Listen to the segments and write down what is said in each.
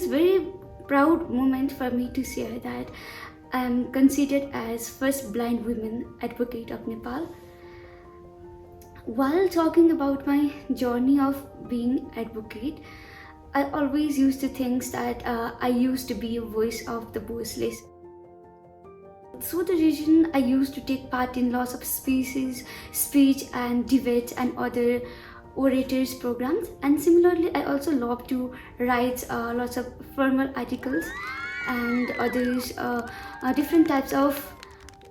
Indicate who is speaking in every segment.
Speaker 1: is very proud moment for me to share that I am considered as first blind women advocate of Nepal. While talking about my journey of being advocate, I always used to think that I used to be a voice of the voiceless. Through the region, I used to take part in lots of speech and debates and other orators programs, and similarly I also love to write lots of formal articles and others different types of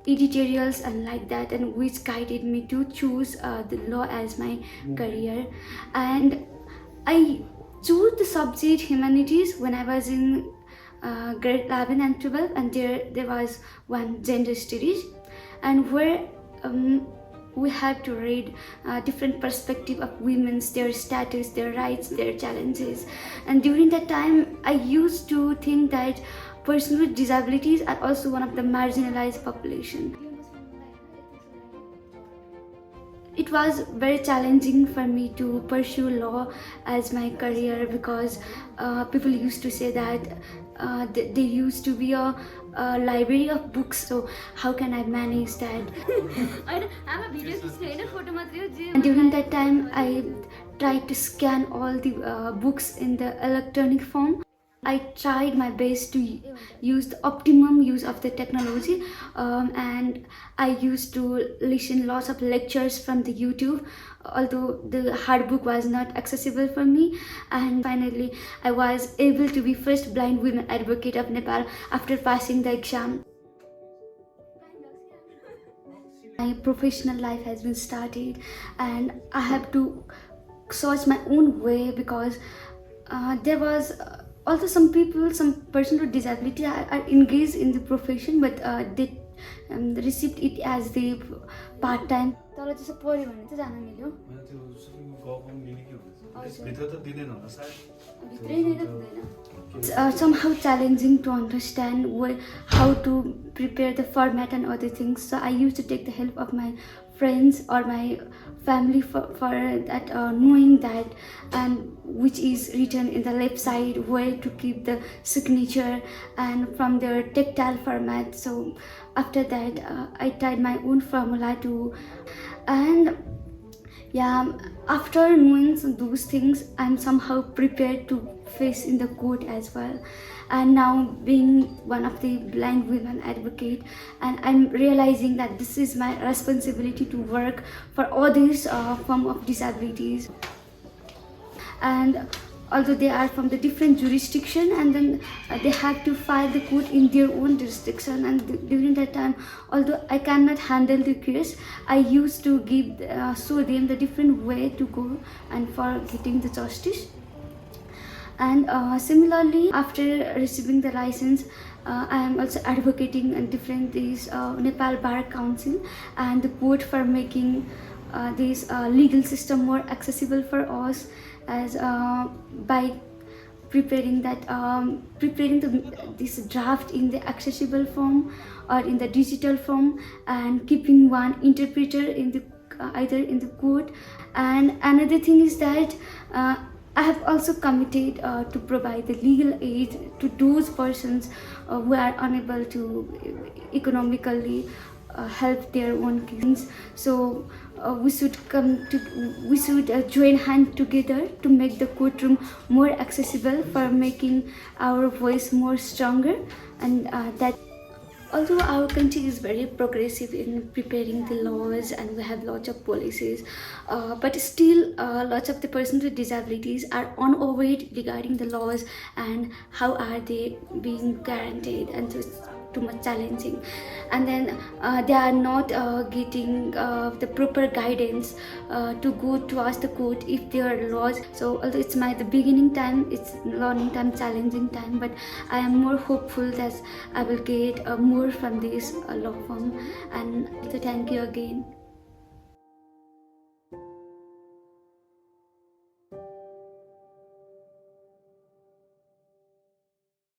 Speaker 1: editorials and like that, and which guided me to choose the law as my career. And I chose the subject humanities when I was in grade 11 and 12, and there was one gender studies, and where we have to read different perspective of women's, their status, their rights, their challenges. And during that time I used to think that persons with disabilities are also one of the marginalized population. It was very challenging for me to pursue law as my career, because people used to say that there used to be a library of books, so how can I manage that? And during that time I tried to scan all the books in the electronic form. I tried my best to use the optimum use of the technology, and I used to listen lots of lectures from the YouTube, although the hard book was not accessible for me. And finally I was able to be first blind women advocate of Nepal after passing the exam. My professional life has been started, and I have to search my own way, because there was also some persons with disability are engaged in the profession, but they received it as the part-time. It's somehow challenging to understand how to prepare the format and other things, so I used to take the help of my friends or my family for that, knowing that and which is written in the left side, where to keep the signature, and from the tactile format. So after that I tried my own formula too, and yeah, after knowing those things I'm somehow prepared to face in the court as well. And now being one of the blind women advocate, and I'm realizing that this is my responsibility to work for others form of disabilities. And although they are from the different jurisdiction, and then they have to file the court in their own jurisdiction, and during that time, although I cannot handle the case, I used to show them the different way to go and for getting the justice. And similarly, after receiving the license, I am also advocating in different Nepal Bar Council and the court for making this legal system more accessible for us, as by preparing this draft in the accessible form or in the digital form, and keeping one interpreter in the either in the court. And another thing is that I have also committed to provide the legal aid to those persons who are unable to economically help their own kids. So we should join hands together to make the courtroom more accessible, for making our voice more stronger. And that although our country is very progressive in preparing the laws and we have lots of policies, but still lots of the persons with disabilities are unaware regarding the laws and how are they being guaranteed, and so it's too much challenging. And then they are not getting the proper guidance to go towards the court if there are laws. So although it's the beginning time, it's learning time, challenging time, but I am more hopeful that I will get more from this law firm. And so thank you again.